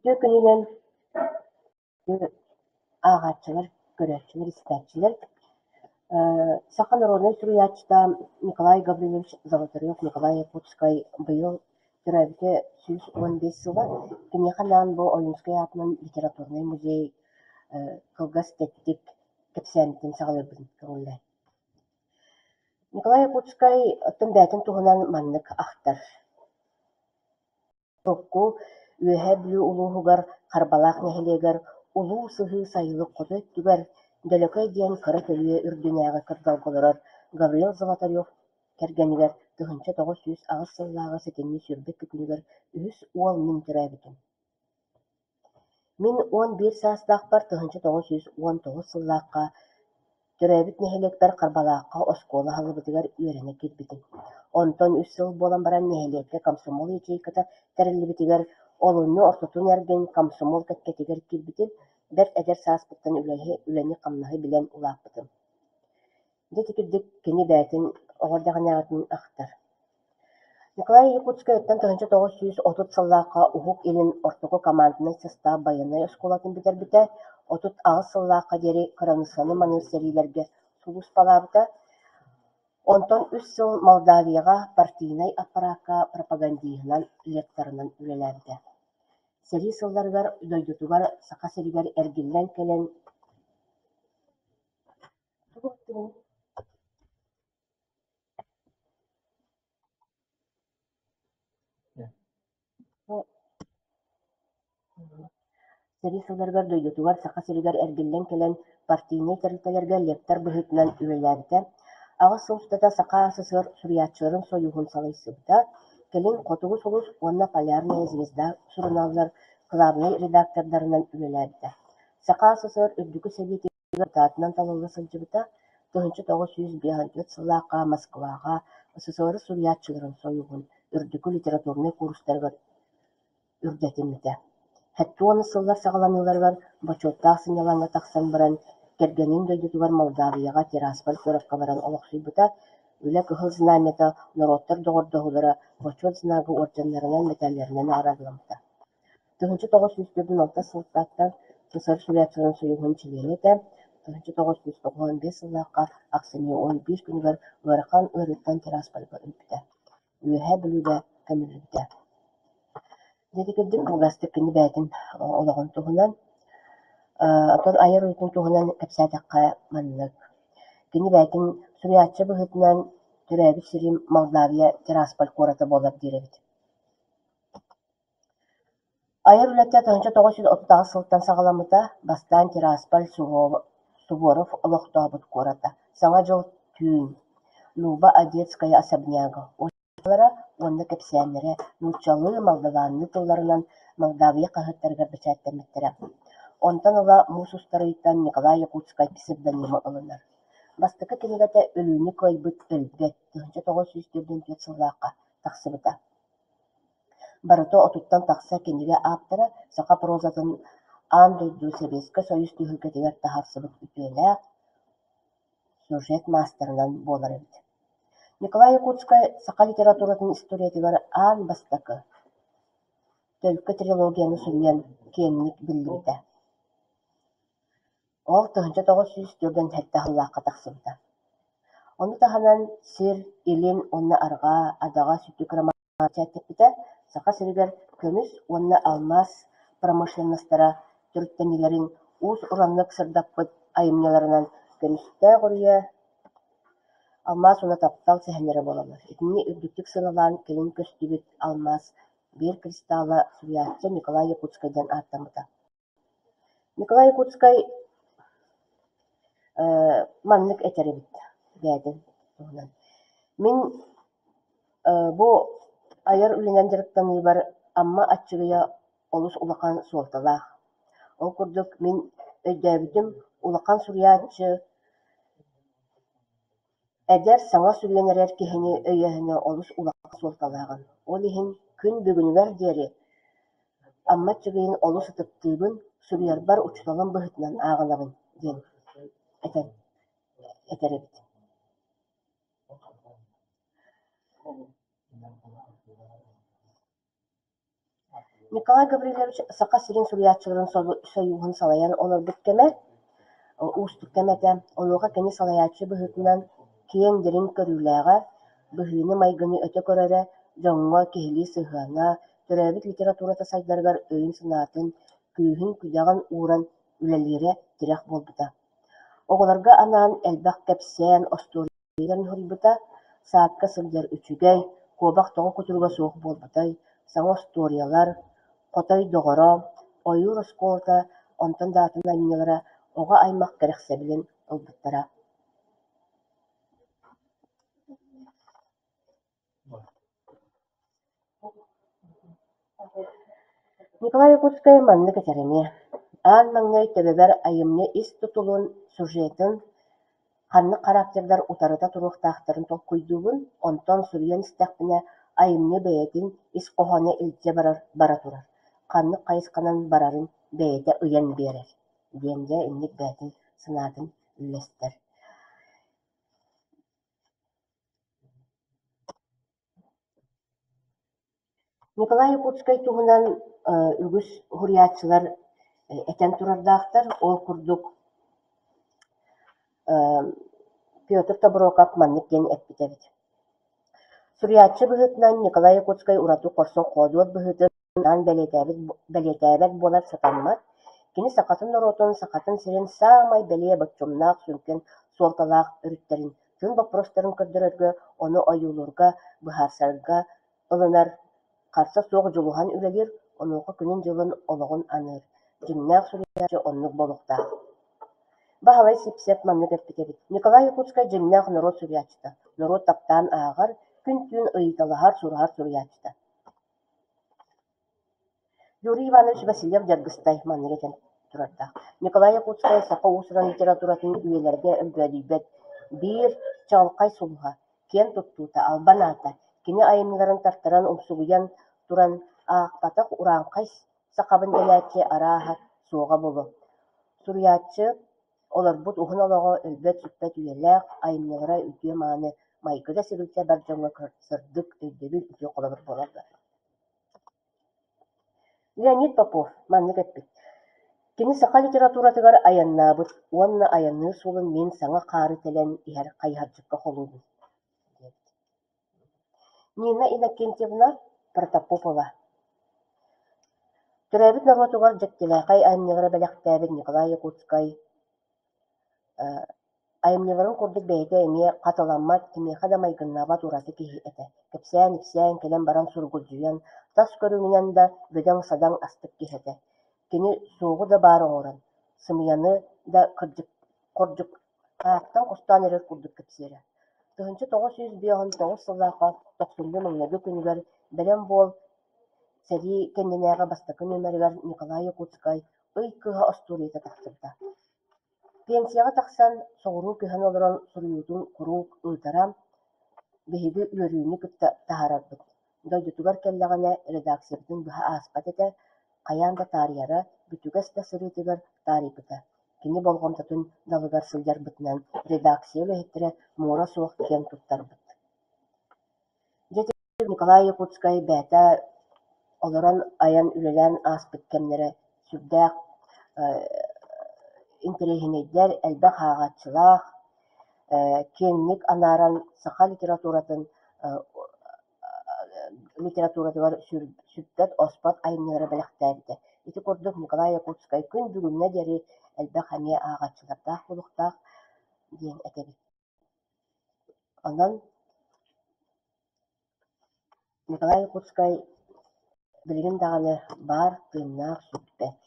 Күнүнен ағачылар, көрәчилер, истәчилер. Сахан народный суруячта Николай Гаврилович Золотарев, Николай Якутской быйыл төрәбите 115 сыла. Кенеханан бу Олимпская атынан литературный музей кылгас теттик кепсәмтен сагалырбын көңүлле. Николай Якутской оттон бәтин туһунан маннык ахтар. Токку үөһэ бүлү улууһугар харбалаах нэһилиэгэр улуу сыһыы сайылык хоту түгэр дөлөкөй диэн кыра төлүө үрдүнээҕи кырдалголорор Гавриил Золотарев кэргэнигэр тыһынча 900 аҕыс сыллааҕа ситинни сүрбэт күкүнүгэр үһүс уол мин төрөөбүтүм. Мин 11 саастаахпар тыһынча 919 сыллаахха төрөөбүт нэһилиэкбэр харбалаахха оскуола халыбытыгар үөрэнэ киирбитим. Онтон 3 сыл буолан баран нэһилиэккэ комсомол ячейката тәрэллибитигэр олунну ортотун эрген комсомол кэккэтигэр киирбитим, бэрт эдэр сааспыттан үлэни хамнаһы билэн улааппытым. Дэ тикирдик кини бээтин оҕордаҕынааҕытын ахтар. Николай Якутской оттон тыһынча 930 сыллаахха Ухук илин ортоко командный состав байанай оскуолатын битербитэ, отут аҕыс сыллаахха диэри кыранысаны маныы сэриилэргэ сулус палаабыта. Онтон 3 сыл Молдавияға партийнай аппараакка пропагандиһынан лекторунан үлэлээбитэ. Сэрии сылларыгар дойдутугар саха сиригэр эргиллэн кэлэн партийнай тэрилтэлэргэ лектор быһыытынан үлэлээбитэ. Аҕас сылустата саха сысыр суруячыларын союһун салайсыбыта, келин хотугу сулус уонна Полярная звезда суруналлар главный редактордарынан үлэлээбитэ. Саха сысыр үрдүкү советига таатынан талылла сылдьыбыта, тыһынча 954 сыллаахха Москваға СССР суруячыларын союһун үрдүкү литературный курстарыгар үрдэтиммите. Хэтти уону сыллар саҕаланыларыгар бочуоттаах сынньалаҥҥа тахсан баран кэргэнин дойдутугар Молдавияға Тирасполь куоракка баран олохсуйбута, үлэ кыһыл знамета нороттор доҕордоһулара бочуот знагы орденнарынан медальлеринэн аҕарарыламмыта. Тыһынча 946 сылтааттар СССР суруячыларын союһун чилиээтэ, тыһынча 995 сыллаахха Аксинии 11 күнүгэр ыарахан ыарыттан Тираспольга үлбүтэ. Үөһэ бүлүгэ көмүлүбүтэ. Дэтикирдик кылгастык кини бээтин олоҕун туһунан, отон айар уйтун туһунан кэпсээтэххэ маннык. Кини бээтин суруяччы быһытынан төрөөбүт сирим Молдавия Тирасполь куората буолар диэрэбит. Айар үлэтэ тыһынча 930 сылтан саҕаламмыта бастаан Тирасполь Суворов олохтообут куората. Саҥа дьыл түүн. Люба Одесская особняга. Очалара уонна кэпсээннэрэ нууччалыы молдаваанны тылларынан Молдавия хаһыттарыгар бычааттармиттэрэ. Онтон ыла муус устарыйыттан Николай Якутской псевдонимы ылынар. Бастакы кинигэтэ өлүүнү кыайбыт өлбөт тыһынча 944 сыллаахха тахсыбыта. Барыто отуттан тахса кинигэ ааптара саха прозатын аан дойдуу Советский Союз тыһыргэтигэр таһарсыбыт үтүөлээх сюжет мастерынан буолар эбит. Николай Якутской саха литературатын историятыгар аан бастакы төлкө трилогияны суруян киэнник биллибитэ. Ол тыһынча 904 хэтtä хыллаахха тахсыбыта. Ону таһанан сир, илин, онна арҕаа, адаҕа сүтү кырамачааттыппыта, саха сиригэр көмүс уонна алмаз промышленносттара түрүттэнилэрин уус ураннык сырдаппыт айымняларынан көмүстää горуйа алмаз уна таптал сэһэннэрэ буолалар. Итинни үрдүктүк сылалаан келин көстүбүт алмаз биир кристалла суруяччы Николай Якутскайдан ааттаммыта. Николай Якутской маннык этеребит бээтин туһунан. Мин бу айар үлэнэн дьырыктаныыбар амма аччыгыйа олус улахан суолталаах. Ол курдук мин өйдөөбүтүм улахан суруяччы эдэр саҥа сүллэнэрэр киһини өйөһүнө олус улахан суолталааҕын. Ол иһин күн бүгүнүгэр диэри амма чыгыйын олус ытыптыыбын суруйарбар учулалан быһытынан ааҕылабын диэн этеребит. Николай Гаврилович сақа сирин сурьячыларын союғын салаян оларбыт кеме, устук кемете, онуға кені салаячы бұхытынан киен дерин көрүләға, бұхыны майгыны өтө көрөрө, жоңға кихили сыхана, төрәбіт литературата сайдаргар өйін сынатын, күйхін күдәған уран үлелере тирек болбыта. Оғыларға анаан әлбәқ кәпсән осторияларын хұрбыта, саатка сылдар үчүгэй, куобақ тоғы күтүрге суох болбытай, саңа осториялар, Хотой доғоро, ойур осколта, онтон даатын айнылара, оға аймақ кәрәқсәбілін ылбыттара. Николай Якутская манны кәтәріне. Аан маңнай төбәбәр айымны ис тутулун сюжетін, ханны характердар утарыта туруқтақтарын тол куйдуғын, онтон сүрген істәқпіне айымны бәйетін ис қоғаны илтсе бара турар. Ханны қайысқанан барарын бәйеті ыян берер. Денде инник бәйтін сынатын үлестер. Николай Якутскай туғынан үгіс хурьячылар этен турардақтар, ол күрдік Петр Табурокап маннык ген эппитебит. Сурьячы быһытынан Николай Якутскай урату корсон қодуот быһытынан бәлетәбет болар сатанмат, кини сақатын норотон сақатын сирен самай бәлие баччумнаақ сүнкен суолталаақ үріттерин, тын вопростарын көрдөрөргө, оны ойулурга, быһарсарга ылынар, қарса соқ жулухан үлелер, онуға күнін жылын олығын аныр. Жимнаақ сурьячы оннук болуқтаақ. Бахалай сипсеп манны кеппитебит. Николай Якутскай жимнаах народ сурьячта. Народ таптаан аагар, күн-түн ыйталахар сурахар сурьячта. Юрий Иванович Васильев жаргыстай манны кетен турарда. Николай Якутскай сақа усуран литературатын үйелерге өлгөдүйбет. Бир чалқай сулға, кен туттута, албаната, кини айымларын тартаран умсугуян туран аақпатақ уранқайс сақабын деляче арааха суға болу. Сурьячы оларбут ухун олоҕо өлбөт сүппэт үйэлээх айымнылара үтүө мааны майгыда сибилтэ бар дьоҥҥа сырдык өйдөбүл үтүө холобур буоларда. Леонид Попов манны кэппит. Кини саха литературатыгар аяннаабыт, уонна аянныы сулун мен саҥа хаары тэлэн иһэр хайыһардьыкка холуубун. Нина Иннокентьевна Протопопова. Төрөбүт народугар дьэктилээхэй айымнылара бэлэхтээбит Николай Якутскай айымныларын курдук бэйэтэ эмиэ хаталаммат кимиэхэ да майгыннаабат ураты киһи этэ. Кэпсээн кэлэн баран сургулдьуйан, тас көрүҥүнэн да бөдөҥ садаҥ астык киһэтэ. Кини суоҕу да баар оҥорон, сымыяны да кордьук аактан кустаан эрэр курдук кэпсиэрэ. Тыһынчы 909 сыллаахха 90 мыҥнагы күнүгэр бэлэн буол сэрии кэннинээҕэ бастакы нөмэригэр Николай Якутскай ый кыыһа остуурийата тахсыбыта. Пенсияға тахсан соҕуруу кыһан олорон суруйутун курук ыытара биһиги үөрүүнү кытта таһаарарбыт. Дойдутугар кэллэҕинэ редакциябытын быһа ааспат этэ, хайаан да таарыйара, бүтүгэс да сырыытыгар таарыйбыта. Кини болгомтотун далыгар сылдьарбытынан редакция үлэһиттэрэ муора суох киэн туттарбыт. Дьэ Николай Якутскай бээтэ олорон аян үлэлээн ааспыт кэмнэрэ сүрдээх интереһинэйдэр элбэх хааҕааччылаах, киэнник анааран саха литературатыгар сүрбэт оспот айымнылары бэлэхтээбитэ. Ити курдук Николай Якутскай күн бүгүннэ диэри элбэх эмиэ ааҕааччылардаах булуктаах диэн этебит. Онон Николай Якутскай билигин даҕаны баар тыыннаах сүрбэт.